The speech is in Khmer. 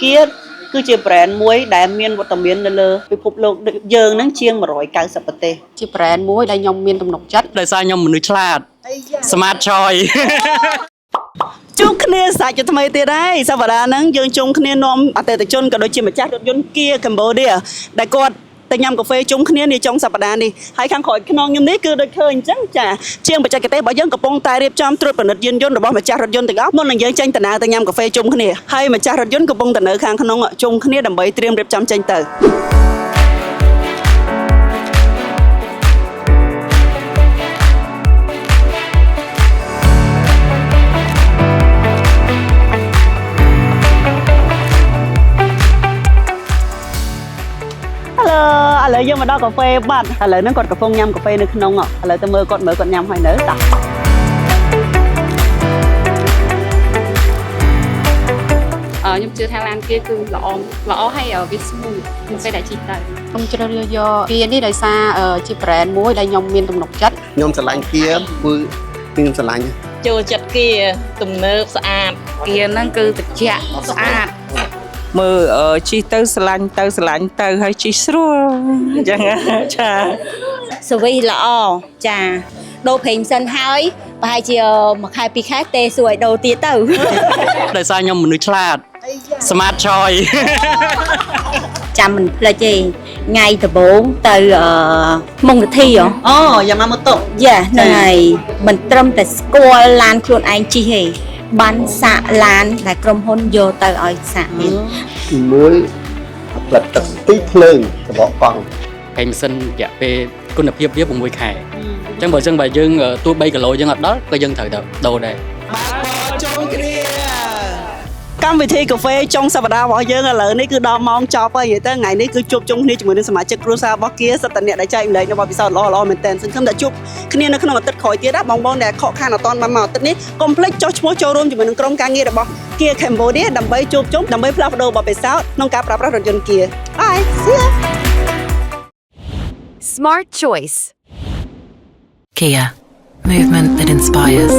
Kia គឺជា brand មួយដែលមានវត្តមាននៅលើពិភពលោកយើងនឹងជាង190ប្រទេសជា brand មួយដែលខ្ញុំមានទំនុកចិត្តដោយសារខ្ញុំមនុស្សឆ្លាត Smart Choice ជួបគ្នាសាច់ថ្មីទៀតហើយសប្តាហ៍ហ្នឹងយើងជុំគ្នានាំអតិថិជនក៏ដូចជាម្ចាស់រថយន្ត Kia Cambodia ដែលគាត់តែញ៉ាំកាហ្វេជុំគ្នានេះចុងសប្តាហ៍នេះហើយខាងក្រោយខ្នងខ្ញុំនេះគឺដូចឃើញអញ្ចឹងចាជាងបច្ចេកទេសរបស់យើងកំពុងតែរៀបចំត្រួតពិនិត្យយានយន្តរបស់ម្ចាស់រថយន្តទាំងអស់មុននឹងយើងចេញដំណើរទៅញ៉ាំកាហ្វេជុំគ្នាហើយម្ចាស់រថយន្តកំពុងតែនៅខាងក្នុងជុំគ្នាដើម្បីត្រៀមរៀបចំចេញទៅឥឡូវយើងមកដល់កាហ្វេបាត់ឥឡូវហ្នឹងគាត់កំពុងញ៉ាំកាហ្វេនៅក្នុងឥឡូវទៅមើលគាត់ញ៉ាំហើយនៅតាខ្ញុំជឿថាឡានkiaគឺល្អហើយវា smooth មិនពេលដែលជិះទៅខ្ញុំជ្រើសរើសយក Kia នេះដោយសារជា brand មួយដែលខ្ញុំមានទំនុកចិត្តខ្ញុំស្រឡាញ់ Kia គឺខ្ញុំស្រឡាញ់ចូលចិត្ត Kia ទំនើបស្អាត Kia ហ្នឹងគឺត្រជាក់ស្អាតមើលជីទៅស្រឡាញ់ទៅហើយជីស្រួលអញ្ចឹងចាសវីល្អចាដូរប្រេងសិនហើយប្រហែលជាមួយខែពីរខែទេសួរឲ្យដូរទៀតទៅដោយសារខ្ញុំមនុស្សឆ្លាត Smart Choice ចាំមិនភ្លេចទេថ្ងៃដំបូងទៅមុងវិធីអូយ៉ាម៉ាម៉ូតូយ៉ាហ្នឹងហើយមិនត្រឹមតែស្គាល់ឡានខ្លួនឯងជិះទេបានសាកឡានដែលក្រុមហ៊ុនយកទៅឲ្យសាកទៀតទីមួយផ្លាត់ទឹកទីភ្លើងសបកកង់ហើយម៉ាស៊ីនរយៈពេលគុណភាពវា6ខែអញ្ចឹងបើយើងទួ3គីឡូយើងអត់ដល់ក៏យើងត្រូវទៅដូរដែរបាទចូលគ្នាកម្មវិធីកាហ្វេចុងសប្តាហ៍របស់យើងឥឡូវនេះគឺដល់ម៉ោងចប់ហើយនិយាយទៅថ្ងៃនេះគឺជួបជុំគ្នាជាមួយនឹងសមាជិកគ្រួសាររបស់ Kia សិតតអ្នកដែលចែកម្លែកនៅបទពិសោធន៍ល្អមែនតើសង្ឃឹមថាជួបគ្នានៅក្នុងអាទិត្យក្រោយទៀតណាបងដែលខកខានអត់ទាន់បានមកអាទិត្យនេះកុំភ្លេចចុះឈ្មោះចូលរួមជាមួយនឹងក្រុមការងាររបស់ Kia Cambodia ដើម្បីជួបជុំដើម្បីផ្លាស់ប្ដូរបទពិសោធន៍ក្នុងការប្រើប្រាស់រថយន្ត Kia Bye see ya Smart Choice Kia Movement that inspires